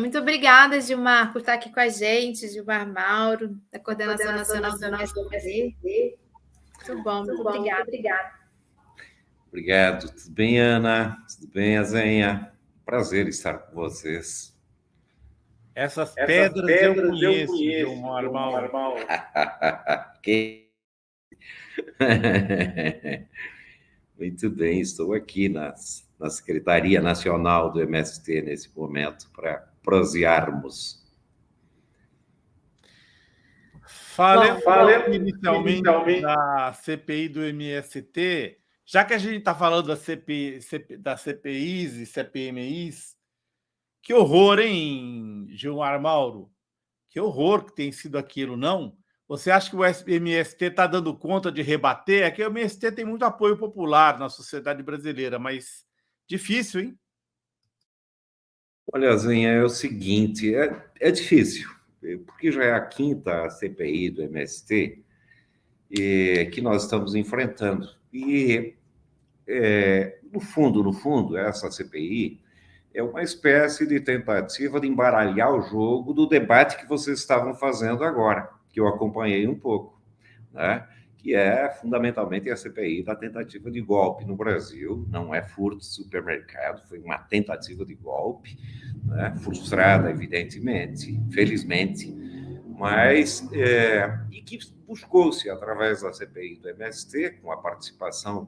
Muito obrigada, Gilmar, por estar aqui com a gente, Gilmar Mauro, da Coordenação Nacional do MST. Muito bom, muito obrigada. Obrigado. Tudo bem, Ana? Tudo bem, Azenha? Prazer estar com vocês. Essas pedras eu conheço, Gilmar Mauro. Muito bem, estou aqui na Secretaria Nacional do MST nesse momento para prosearmos. Falemos inicialmente da CPI do MST, já que a gente está falando das CPIs e CPMIs, que horror, hein, Gilmar Mauro? Que horror que tem sido aquilo, não? Você acha que o MST está dando conta de rebater? É que o MST tem muito apoio popular na sociedade brasileira, mas difícil, hein? Olha, Zinha, é o seguinte, é difícil, porque já é a quinta CPI do MST que nós estamos enfrentando. E, no fundo, essa CPI é uma espécie de tentativa de embaralhar o jogo do debate que vocês estavam fazendo agora, que eu acompanhei um pouco, né? Que é fundamentalmente a CPI da tentativa de golpe no Brasil. Não é furto de supermercado, foi uma tentativa de golpe, né? Frustrada, evidentemente, felizmente, mas e que buscou-se, através da CPI do MST, com a participação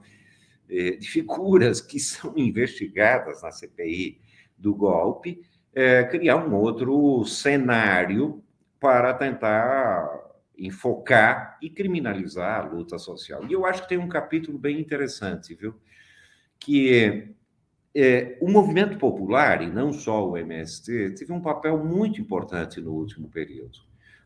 de figuras que são investigadas na CPI do golpe, criar um outro cenário para tentar enfocar e criminalizar a luta social. E eu acho que tem um capítulo bem interessante, viu? Que o movimento popular, e não só o MST, teve um papel muito importante no último período,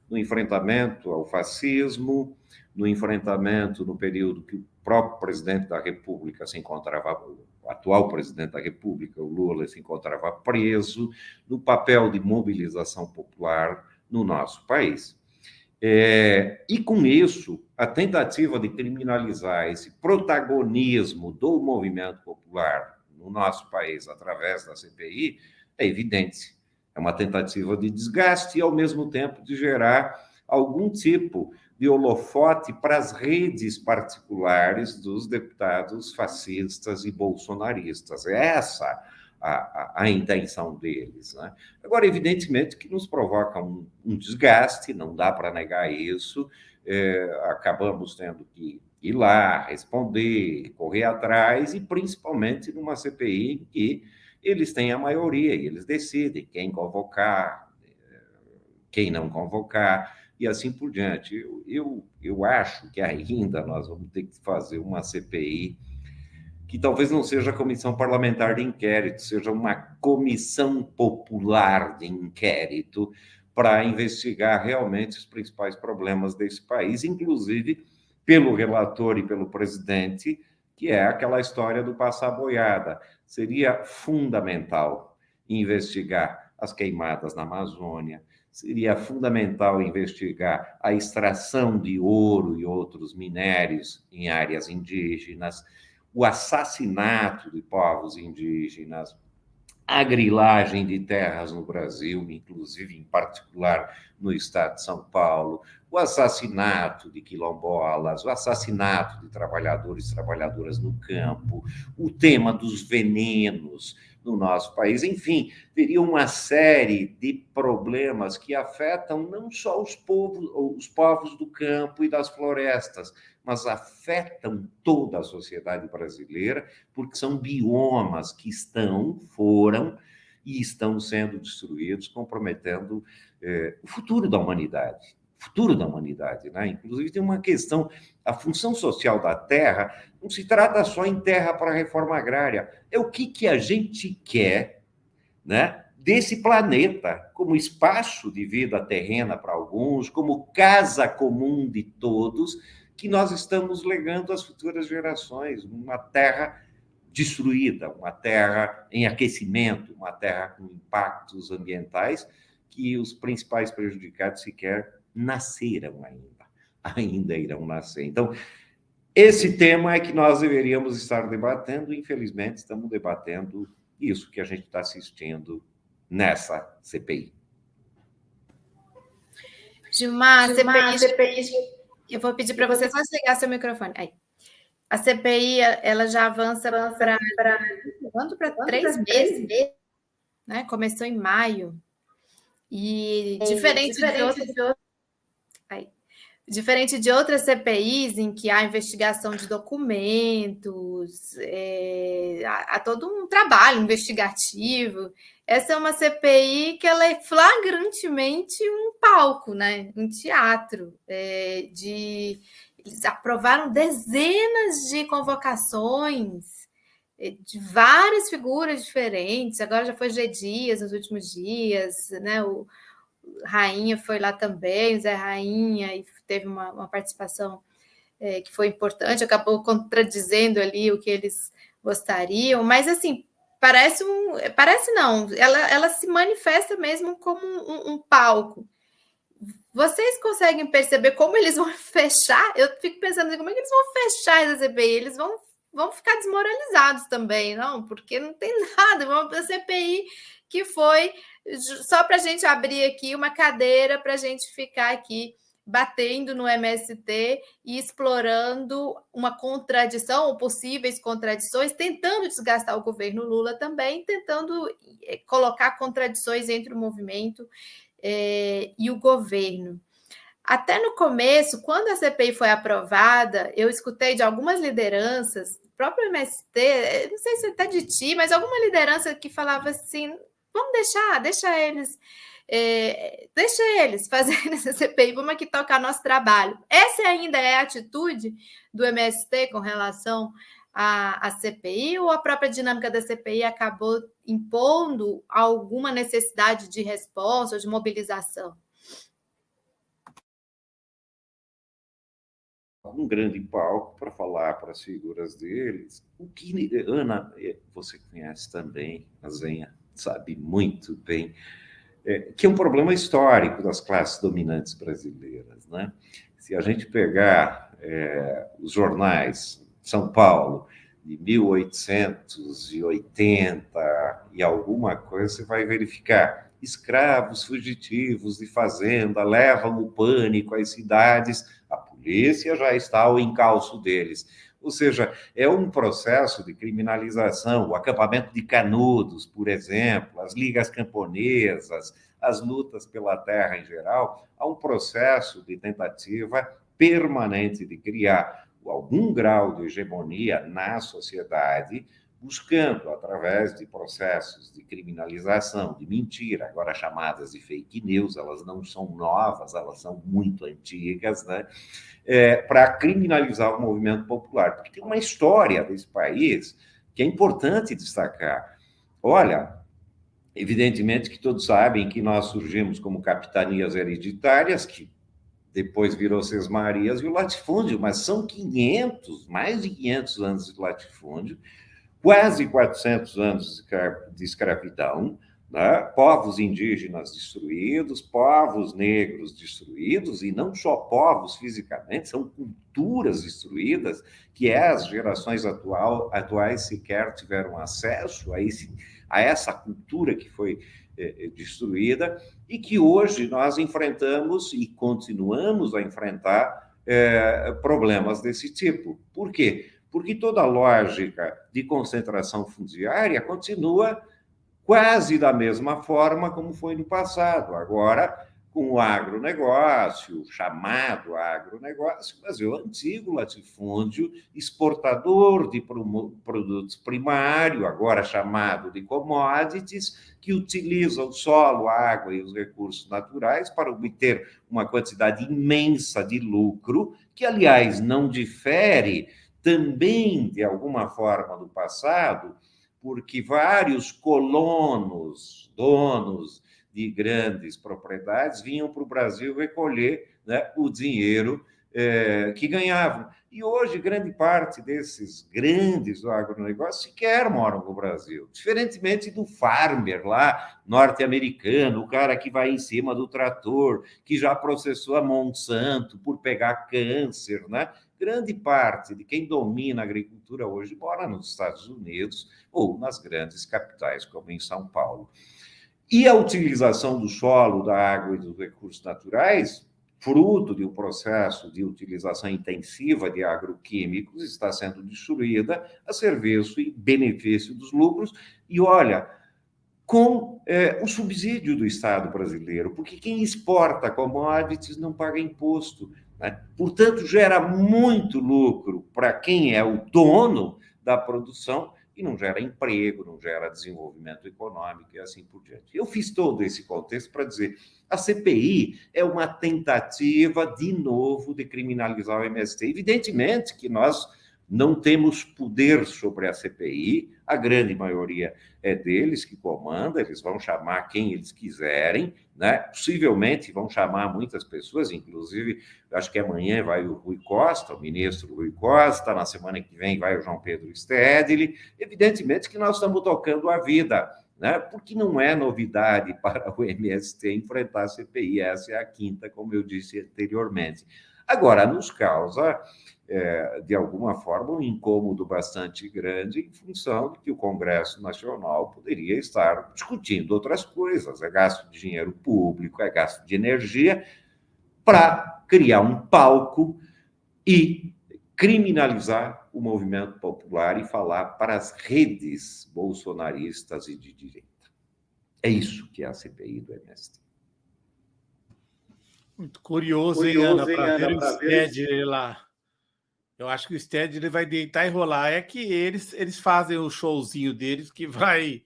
no enfrentamento ao fascismo, no enfrentamento no período que o próprio presidente da República se encontrava, o atual presidente da República, o Lula, se encontrava preso, no papel de mobilização popular no nosso país. E com isso, a tentativa de criminalizar esse protagonismo do movimento popular no nosso país através da CPI é evidente. É uma tentativa de desgaste e, ao mesmo tempo, de gerar algum tipo de holofote para as redes particulares dos deputados fascistas e bolsonaristas. É essa a intenção deles, né? Agora, evidentemente, que nos provoca um desgaste, não dá para negar isso, acabamos tendo que ir lá, responder, correr atrás, e principalmente numa CPI em que eles têm a maioria e eles decidem quem convocar, quem não convocar, e assim por diante. Eu acho que ainda nós vamos ter que fazer uma CPI que talvez não seja a comissão parlamentar de inquérito, seja uma comissão popular de inquérito para investigar realmente os principais problemas desse país, inclusive pelo relator e pelo presidente, que é aquela história do passar boiada. Seria fundamental investigar as queimadas na Amazônia, seria fundamental investigar a extração de ouro e outros minérios em áreas indígenas, o assassinato de povos indígenas, a grilagem de terras no Brasil, inclusive, em particular, no estado de São Paulo, o assassinato de quilombolas, o assassinato de trabalhadores e trabalhadoras no campo, o tema dos venenos no nosso país. Enfim, teria uma série de problemas que afetam não só os povos do campo e das florestas, mas afetam toda a sociedade brasileira, porque são biomas que foram e estão sendo destruídos, comprometendo o futuro da humanidade. Né? Inclusive, tem uma questão, a função social da terra não se trata só em terra para a reforma agrária, é o que a gente quer, né, desse planeta, como espaço de vida terrena para alguns, como casa comum de todos, que nós estamos legando às futuras gerações, uma terra destruída, uma terra em aquecimento, uma terra com impactos ambientais que os principais prejudicados sequer nasceram ainda irão nascer. Então, esse tema é que nós deveríamos estar debatendo, infelizmente estamos debatendo isso que a gente está assistindo nessa CPI? Gilmar, a CPI, eu vou pedir para você só desligar seu microfone. Aí. A CPI ela já avança para 3 meses, né? Começou em maio. E diferente de outras CPIs em que há investigação de documentos, há todo um trabalho investigativo, essa é uma CPI que ela é flagrantemente um palco, né? Um teatro. Eles aprovaram dezenas de convocações de várias figuras diferentes. Agora já foi G. Dias nos últimos dias, né? O Rainha foi lá também, o Zé Rainha, e teve uma participação que foi importante, acabou contradizendo ali o que eles gostariam, mas assim, parece não, ela se manifesta mesmo como um palco. Vocês conseguem perceber como eles vão fechar? Eu fico pensando assim, como é que eles vão fechar essa CPI? Eles vão ficar desmoralizados também, não? Porque não tem nada, uma CPI que foi só para a gente abrir aqui uma cadeira para a gente ficar aqui batendo no MST e explorando uma contradição, ou possíveis contradições, tentando desgastar o governo Lula também, tentando colocar contradições entre o movimento e o governo. Até no começo, quando a CPI foi aprovada, eu escutei de algumas lideranças, o próprio MST, não sei se até de ti, mas alguma liderança que falava assim, vamos deixa eles fazerem essa CPI, vamos aqui tocar nosso trabalho. Essa ainda é a atitude do MST com relação à CPI, ou a própria dinâmica da CPI acabou impondo alguma necessidade de resposta ou de mobilização? Um grande palco para falar para as figuras deles. O que, Ana, você conhece também, a Zenha sabe muito bem, que é um problema histórico das classes dominantes brasileiras, né? Se a gente pegar os jornais São Paulo de 1880 e alguma coisa, você vai verificar escravos fugitivos de fazenda levam o pânico às cidades, a polícia já está ao encalço deles. Ou seja, é um processo de criminalização, o acampamento de Canudos, por exemplo, as ligas camponesas, as lutas pela terra em geral, há um processo de tentativa permanente de criar algum grau de hegemonia na sociedade, buscando, através de processos de criminalização, de mentira, agora chamadas de fake news, elas não são novas, elas são muito antigas, né? Para criminalizar o movimento popular. Porque tem uma história desse país que é importante destacar. Olha, evidentemente que todos sabem que nós surgimos como capitanias hereditárias, que depois virou Sesmarias e o latifúndio, mas são mais de 500 anos de latifúndio, quase 400 anos de escravidão, né? Povos indígenas destruídos, povos negros destruídos, e não só povos fisicamente, são culturas destruídas, que as gerações atuais sequer tiveram acesso a essa cultura que foi destruída, e que hoje nós enfrentamos e continuamos a enfrentar problemas desse tipo. Por quê? Porque toda a lógica de concentração fundiária continua quase da mesma forma como foi no passado. Agora, com o agronegócio, chamado agronegócio, mas é o antigo latifúndio, exportador de produtos primários, agora chamado de commodities, que utiliza o solo, a água e os recursos naturais para obter uma quantidade imensa de lucro, que, aliás, não difere também, de alguma forma, do passado, porque vários colonos, donos de grandes propriedades, vinham para o Brasil recolher, né, o dinheiro que ganhavam. E hoje, grande parte desses grandes do agronegócio sequer moram no Brasil, diferentemente do farmer lá, norte-americano, o cara que vai em cima do trator, que já processou a Monsanto por pegar câncer, né? Grande parte de quem domina a agricultura hoje mora nos Estados Unidos ou nas grandes capitais, como em São Paulo. E a utilização do solo, da água e dos recursos naturais, fruto de um processo de utilização intensiva de agroquímicos, está sendo destruída a serviço e benefício dos lucros. E olha, com o subsídio do Estado brasileiro, porque quem exporta commodities não paga imposto, né? Portanto, gera muito lucro para quem é o dono da produção e não gera emprego, não gera desenvolvimento econômico e assim por diante. Eu fiz todo esse contexto para dizer a CPI é uma tentativa, de novo, de criminalizar o MST. Evidentemente que nós não temos poder sobre a CPI, a grande maioria é deles que comanda, eles vão chamar quem eles quiserem, né? Possivelmente vão chamar muitas pessoas, inclusive, acho que amanhã vai o Rui Costa, o ministro Rui Costa, na semana que vem vai o João Pedro Stedley. Evidentemente que nós estamos tocando a vida, né? Porque não é novidade para o MST enfrentar a CPI, essa é a quinta, como eu disse anteriormente. Agora, nos causa, de alguma forma, um incômodo bastante grande em função de que o Congresso Nacional poderia estar discutindo outras coisas. É gasto de dinheiro público, é gasto de energia para criar um palco e criminalizar o movimento popular e falar para as redes bolsonaristas e de direita. É isso que é a CPI do MST. Muito curioso, hein, Ana, para ver o Stedley lá. Eu acho que o Stedley vai deitar e rolar. É que eles fazem o showzinho deles que vai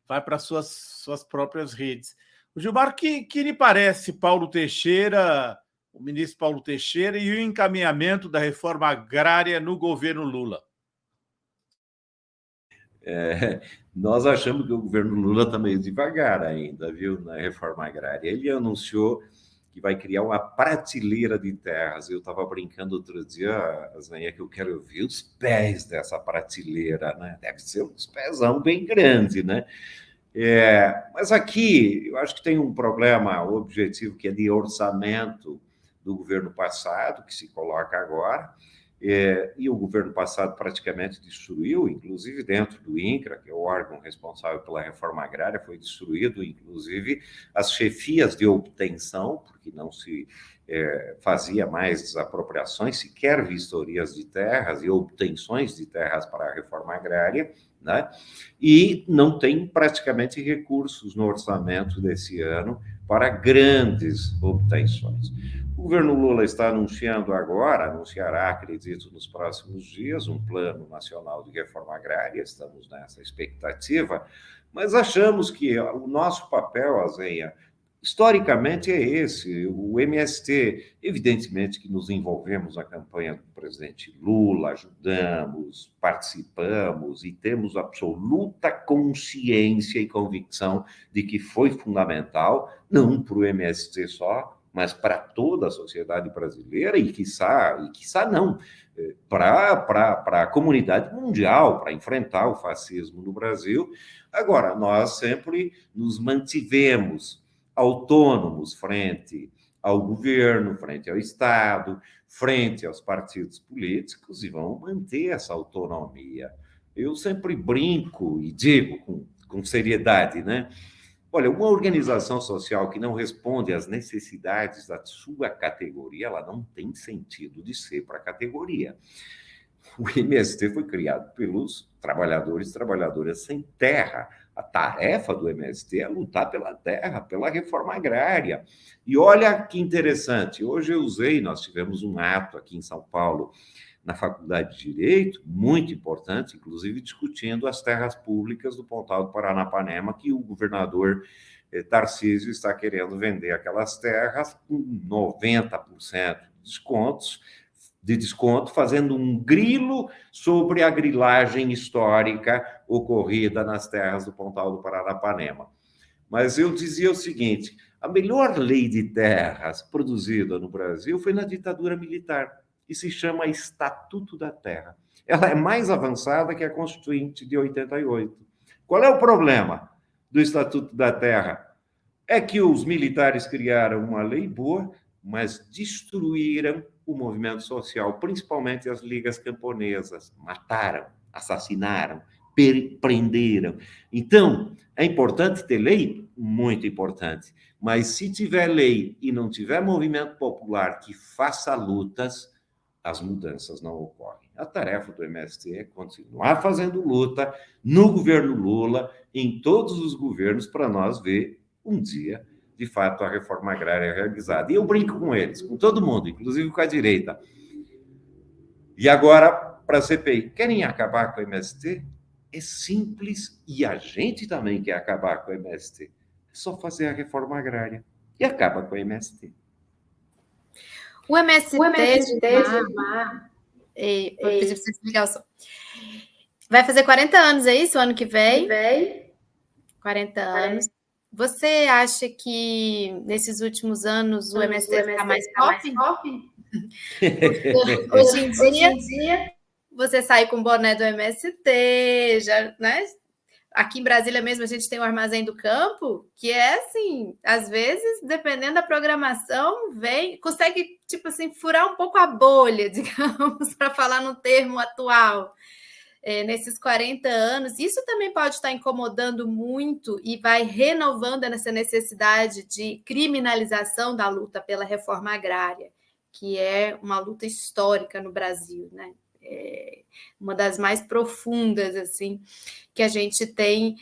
para suas próprias redes. O Gilmar, que lhe parece Paulo Teixeira, o ministro Paulo Teixeira, e o encaminhamento da reforma agrária no governo Lula? Nós achamos que o governo Lula está meio devagar ainda, viu, na reforma agrária. Ele anunciou que vai criar uma prateleira de terras. Eu estava brincando outro dia, Azenha, que eu quero ver os pés dessa prateleira, né? Deve ser uns pezão bem grande, né? Mas aqui, eu acho que tem um problema objetivo, que é de orçamento do governo passado, que se coloca agora, e o governo passado praticamente destruiu, inclusive dentro do INCRA, que é o órgão responsável pela reforma agrária, foi destruído, inclusive, as chefias de obtenção, porque não se fazia mais desapropriações, sequer vistorias de terras e obtenções de terras para a reforma agrária, né? E não tem praticamente recursos no orçamento desse ano para grandes obtenções. O governo Lula está anunciará, acredito, nos próximos dias, um plano nacional de reforma agrária, estamos nessa expectativa, mas achamos que o nosso papel, Azenha, historicamente é esse. O MST, evidentemente que nos envolvemos na campanha do presidente Lula, ajudamos, participamos e temos absoluta consciência e convicção de que foi fundamental, não para o MST só, mas para toda a sociedade brasileira e, quiçá não, para a comunidade mundial, para enfrentar o fascismo no Brasil. Agora, nós sempre nos mantivemos autônomos frente ao governo, frente ao Estado, frente aos partidos políticos, e vão manter essa autonomia. Eu sempre brinco e digo com seriedade, né? Olha, uma organização social que não responde às necessidades da sua categoria, ela não tem sentido de ser para a categoria. O MST foi criado pelos trabalhadores e trabalhadoras sem terra. A tarefa do MST é lutar pela terra, pela reforma agrária. E olha que interessante, hoje nós tivemos um ato aqui em São Paulo, na Faculdade de Direito, muito importante, inclusive discutindo as terras públicas do Pontal do Paranapanema, que o governador Tarcísio está querendo vender aquelas terras com 90% de desconto, fazendo um grilo sobre a grilagem histórica ocorrida nas terras do Pontal do Paranapanema. Mas eu dizia o seguinte, a melhor lei de terras produzida no Brasil foi na ditadura militar, que se chama Estatuto da Terra. Ela é mais avançada que a Constituinte de 88. Qual é o problema do Estatuto da Terra? É que os militares criaram uma lei boa, mas destruíram o movimento social, principalmente as ligas camponesas. Mataram, assassinaram, prenderam. Então, é importante ter lei? muito importante. Mas se tiver lei e não tiver movimento popular que faça lutas, as mudanças não ocorrem. A tarefa do MST é continuar fazendo luta no governo Lula, em todos os governos, para nós ver um dia, de fato, a reforma agrária realizada. E eu brinco com eles, com todo mundo, inclusive com a direita. E agora, para a CPI, querem acabar com o MST? É simples, e a gente também quer acabar com o MST. É só fazer a reforma agrária e acaba com o MST. O MST, Gilmar, vou pedir para você desligar o som. Vai fazer 40 anos, é isso? Ano que vem? 40 anos. Você acha que nesses últimos anos o MST está mais pop? Hoje em dia, você sai com o boné do MST, já, né? Aqui em Brasília mesmo a gente tem o Armazém do Campo, que é assim, às vezes, dependendo da programação, consegue, tipo assim, furar um pouco a bolha, digamos, para falar no termo atual. Nesses 40 anos, isso também pode estar incomodando muito e vai renovando essa necessidade de criminalização da luta pela reforma agrária, que é uma luta histórica no Brasil, né? Uma das mais profundas assim que a gente tem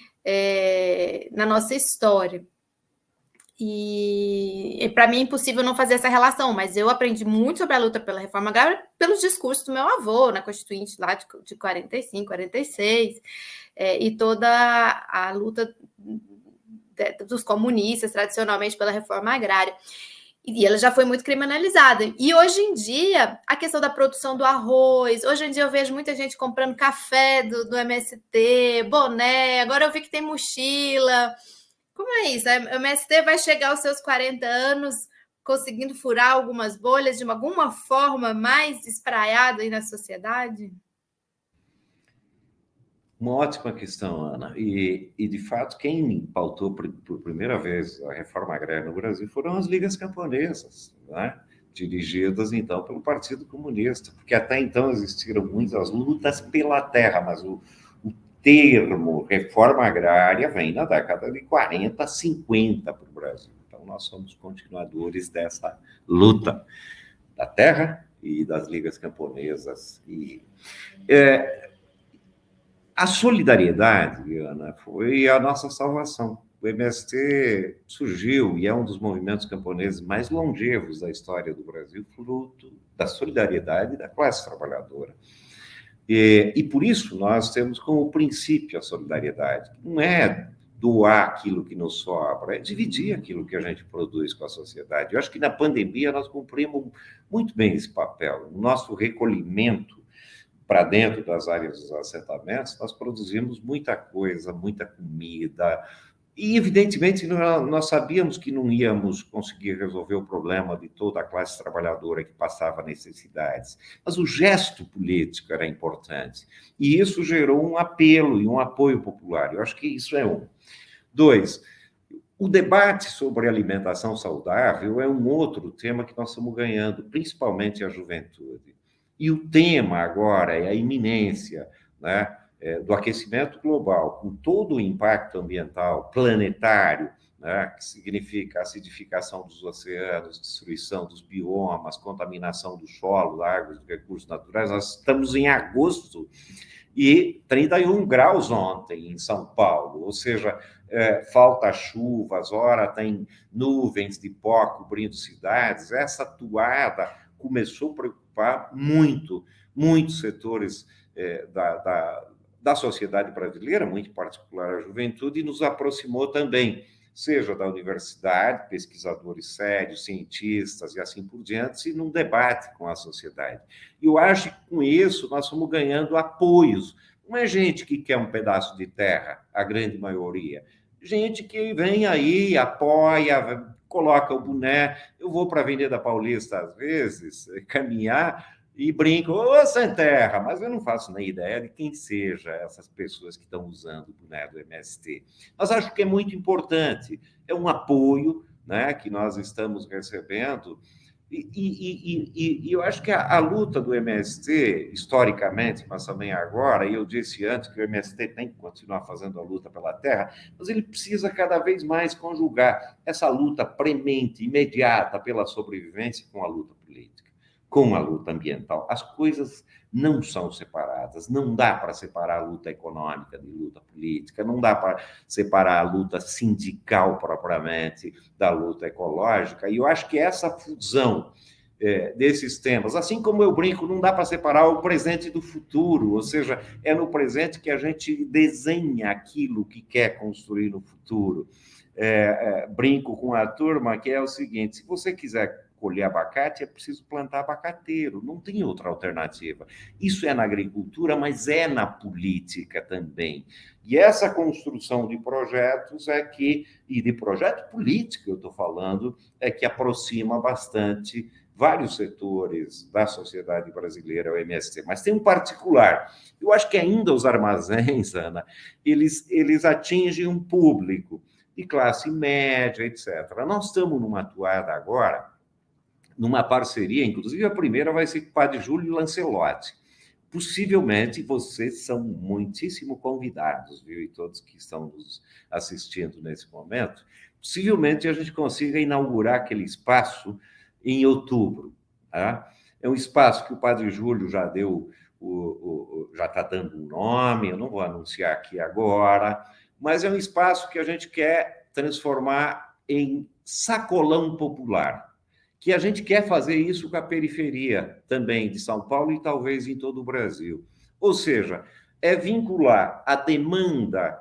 na nossa história. E para mim é impossível não fazer essa relação, mas eu aprendi muito sobre a luta pela reforma agrária pelos discursos do meu avô, na Constituinte lá de 45, 46, e toda a luta dos comunistas, tradicionalmente, pela reforma agrária. E ela já foi muito criminalizada. E hoje em dia, a questão da produção do arroz, hoje em dia eu vejo muita gente comprando café do MST, boné, agora eu vi que tem mochila. Como é isso? O MST vai chegar aos seus 40 anos conseguindo furar algumas bolhas de alguma forma mais espraiada aí na sociedade? Uma ótima questão, Ana. E de fato, quem pautou por primeira vez a reforma agrária no Brasil foram as ligas camponesas, né? Dirigidas, então, pelo Partido Comunista, porque até então existiram muitas lutas pela terra, mas o termo reforma agrária vem na década de 40, 50 para o Brasil. Então, nós somos continuadores dessa luta da terra e das ligas camponesas. A solidariedade, Ana, foi a nossa salvação. O MST surgiu e é um dos movimentos camponeses mais longevos da história do Brasil, fruto da solidariedade da classe trabalhadora. E por isso nós temos como princípio a solidariedade. Não é doar aquilo que nos sobra, é dividir aquilo que a gente produz com a sociedade. Eu acho que na pandemia nós cumprimos muito bem esse papel. O nosso recolhimento para dentro das áreas dos assentamentos, nós produzimos muita coisa, muita comida, e evidentemente nós sabíamos que não íamos conseguir resolver o problema de toda a classe trabalhadora que passava necessidades, mas o gesto político era importante, e isso gerou um apelo e um apoio popular. Eu acho que isso é um. 2, o debate sobre alimentação saudável é um outro tema que nós estamos ganhando, principalmente a juventude. E o tema agora é a iminência, né, do aquecimento global, com todo o impacto ambiental planetário, né, que significa acidificação dos oceanos, destruição dos biomas, contaminação do solo, águas, dos recursos naturais. Nós estamos em agosto e 31 graus ontem em São Paulo, ou seja, falta chuvas, ora tem nuvens de pó cobrindo cidades. Essa toada começou a preocupar muitos setores da sociedade brasileira, muito em particular a juventude, e nos aproximou também, seja da universidade, pesquisadores sérios, cientistas e assim por diante, e num debate com a sociedade. E eu acho que com isso nós estamos ganhando apoios. Não é gente que quer um pedaço de terra, a grande maioria. Gente que vem aí, apoia, coloca o boné. Eu vou para a Avenida Paulista, às vezes, caminhar e brinco, ô, sem terra, mas eu não faço nem ideia de quem seja essas pessoas que estão usando o boné do MST. Mas acho que é muito importante, é um apoio, né, que nós estamos recebendo E eu acho que a luta do MST, historicamente, mas também agora, e eu disse antes que o MST tem que continuar fazendo a luta pela terra, mas ele precisa cada vez mais conjugar essa luta premente, imediata pela sobrevivência com a luta política, com a luta ambiental. As coisas não são separadas, não dá para separar a luta econômica de luta política, não dá para separar a luta sindical propriamente da luta ecológica, e eu acho que essa fusão desses temas, assim como eu brinco, não dá para separar o presente do futuro, ou seja, é no presente que a gente desenha aquilo que quer construir no futuro. Brinco com a turma que é o seguinte: se você quiser colher abacate, é preciso plantar abacateiro, não tem outra alternativa. Isso é na agricultura, mas é na política também. E essa construção de projetos e de projeto político, eu estou falando, é que aproxima bastante vários setores da sociedade brasileira ao MST. Mas tem um particular. Eu acho que ainda os armazéns, Ana, eles atingem um público de classe média, etc. Nós estamos numa atuada agora, numa parceria, inclusive a primeira vai ser com o Padre Júlio Lancelotti. Possivelmente vocês são muitíssimo convidados, viu? E todos que estão nos assistindo nesse momento, possivelmente a gente consiga inaugurar aquele espaço em outubro. Tá? É um espaço que o Padre Júlio já deu, já está dando um nome, eu não vou anunciar aqui agora, mas é um espaço que a gente quer transformar em sacolão popular, que a gente quer fazer isso com a periferia também de São Paulo e talvez em todo o Brasil. Ou seja, é vincular a demanda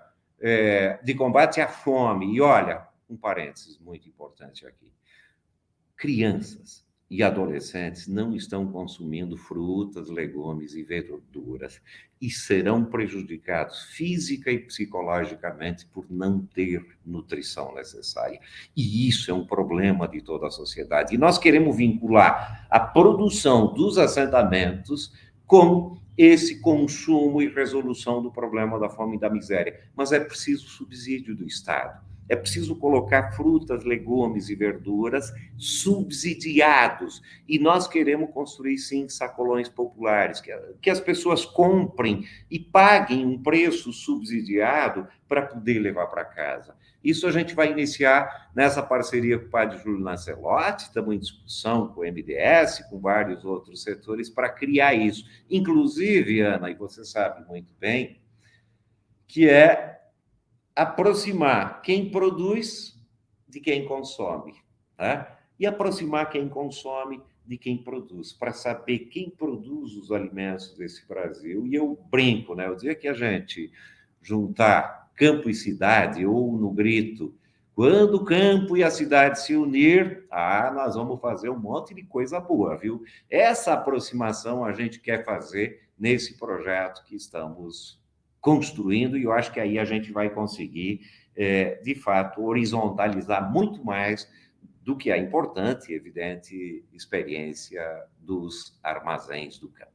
de combate à fome. E olha, um parênteses muito importante aqui. Crianças e adolescentes não estão consumindo frutas, legumes e verduras e serão prejudicados física e psicologicamente por não ter nutrição necessária. E isso é um problema de toda a sociedade. E nós queremos vincular a produção dos assentamentos com esse consumo e resolução do problema da fome e da miséria. Mas é preciso subsídio do Estado. É preciso colocar frutas, legumes e verduras subsidiados. E nós queremos construir, sim, sacolões populares, que as pessoas comprem e paguem um preço subsidiado para poder levar para casa. Isso a gente vai iniciar nessa parceria com o Padre Júlio Lancelotti, estamos em discussão com o MDS, com vários outros setores, para criar isso. Inclusive, Ana, e você sabe muito bem, que é aproximar quem produz de quem consome, tá? E aproximar quem consome de quem produz, para saber quem produz os alimentos desse Brasil. E eu brinco, né? O dia que a gente juntar campo e cidade, ou no grito, quando o campo e a cidade se unir, nós vamos fazer um monte de coisa boa, viu? Essa aproximação a gente quer fazer nesse projeto que estamos construindo, e eu acho que aí a gente vai conseguir, de fato, horizontalizar muito mais do que a importante e evidente experiência dos armazéns do campo.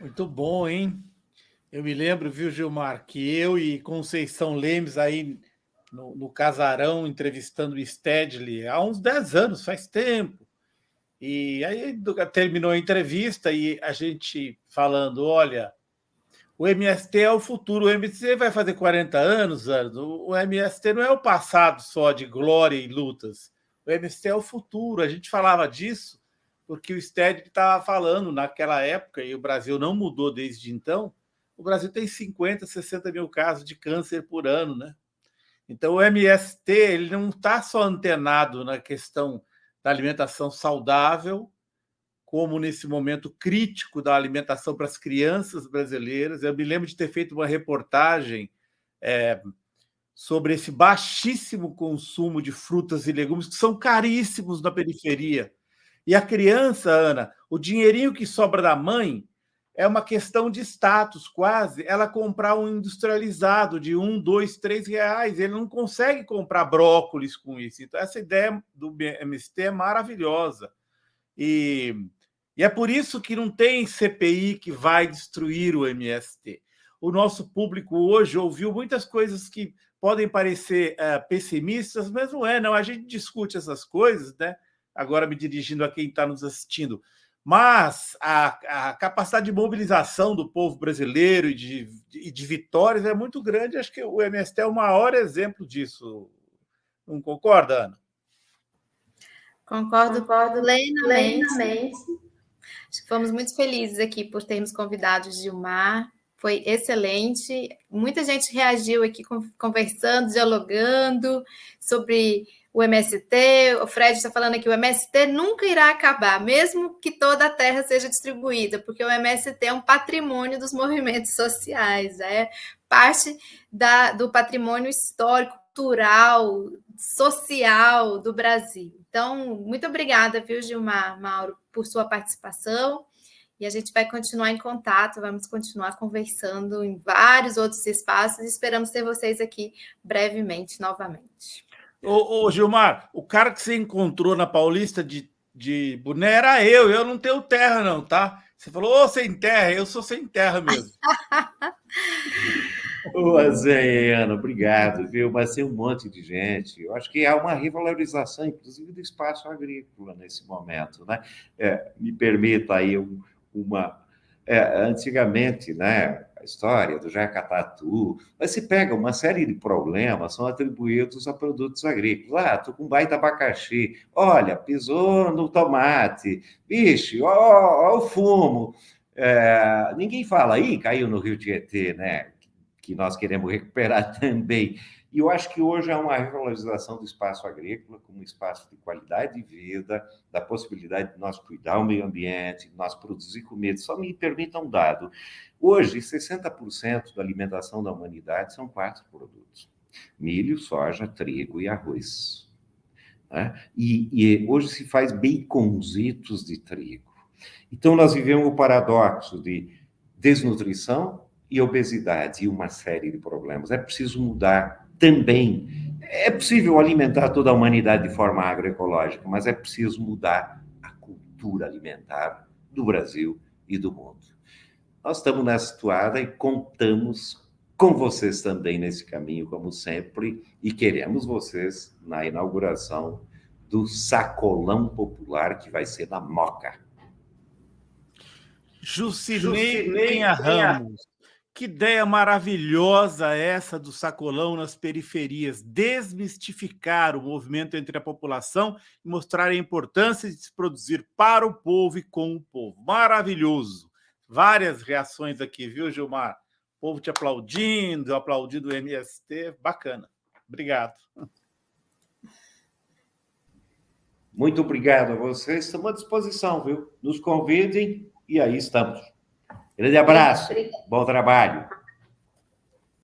Muito bom, hein? Eu me lembro, viu, Gilmar, que eu e Conceição Lemes aí no Casarão entrevistando o Stedley há uns 10 anos, faz tempo. E aí terminou a entrevista e a gente falando, olha, o MST é o futuro, o MST vai fazer 40 anos, o MST não é o passado só de glória e lutas, o MST é o futuro. A gente falava disso porque o Stedley estava falando naquela época, e o Brasil não mudou desde então, o Brasil tem 50, 60 mil casos de câncer por ano, né? Então o MST ele não está só antenado na questão da alimentação saudável, como nesse momento crítico da alimentação para as crianças brasileiras. Eu me lembro de ter feito uma reportagem sobre esse baixíssimo consumo de frutas e legumes, que são caríssimos na periferia. E a criança, Ana, o dinheirinho que sobra da mãe é uma questão de status, quase, ela comprar um industrializado de R$1, R$2, R$3. Ele não consegue comprar brócolis com isso. Então, essa ideia do MST é maravilhosa. E é por isso que não tem CPI que vai destruir o MST. o nosso público hoje ouviu muitas coisas que podem parecer pessimistas, mas não é, não. A gente discute essas coisas, né? Agora me dirigindo a quem está nos assistindo. Mas a capacidade de mobilização do povo brasileiro e de vitórias é muito grande. Acho que o MST é o maior exemplo disso. Não concorda, Ana? Concordo plenamente. Fomos muito felizes aqui por termos convidado o Gilmar. Foi excelente. Muita gente reagiu aqui conversando, dialogando sobre o MST. O Fred está falando aqui, o MST nunca irá acabar, mesmo que toda a terra seja distribuída, porque o MST é um patrimônio dos movimentos sociais, é parte do patrimônio histórico, cultural, social do Brasil. Então, muito obrigada, viu, Gilmar, Mauro, por sua participação. E a gente vai continuar em contato, vamos continuar conversando em vários outros espaços e esperamos ter vocês aqui brevemente, novamente. Ô, Gilmar, o cara que você encontrou na Paulista de boné era eu não tenho terra não, tá? Você falou, sem terra, eu sou sem terra mesmo. Ô, Zéiana, obrigado, viu? Vai ser um monte de gente. Eu acho que há uma revalorização, inclusive, do espaço agrícola nesse momento, né? Me permita aí antigamente, né? A história do jacatatu, mas se pega uma série de problemas, são atribuídos a produtos agrícolas. Estou com baita abacaxi. Olha, pisou no tomate. Vixe, ó o fumo. Ninguém fala aí, caiu no Rio Tietê, né? Que nós queremos recuperar também. E eu acho que hoje há uma revalorização do espaço agrícola como um espaço de qualidade de vida, da possibilidade de nós cuidar do meio ambiente, de nós produzir comida. Só me permita um dado. Hoje, 60% da alimentação da humanidade são 4 produtos: milho, soja, trigo e arroz. Né? E hoje se faz baconzitos de trigo. Então, nós vivemos o paradoxo de desnutrição e obesidade e uma série de problemas. É preciso mudar também. É possível alimentar toda a humanidade de forma agroecológica, mas é preciso mudar a cultura alimentar do Brasil e do mundo. Nós estamos nessa toada e contamos com vocês também nesse caminho, como sempre, e queremos vocês na inauguração do Sacolão Popular, que vai ser na Moca. Jucinei Penha Ramos. Que ideia maravilhosa essa do sacolão nas periferias, desmistificar o movimento entre a população e mostrar a importância de se produzir para o povo e com o povo. Maravilhoso. Várias reações aqui, viu, Gilmar? O povo te aplaudindo o MST, bacana. Obrigado. Muito obrigado a vocês, estamos à disposição, viu? Nos convidem e aí estamos. Grande abraço, bom trabalho.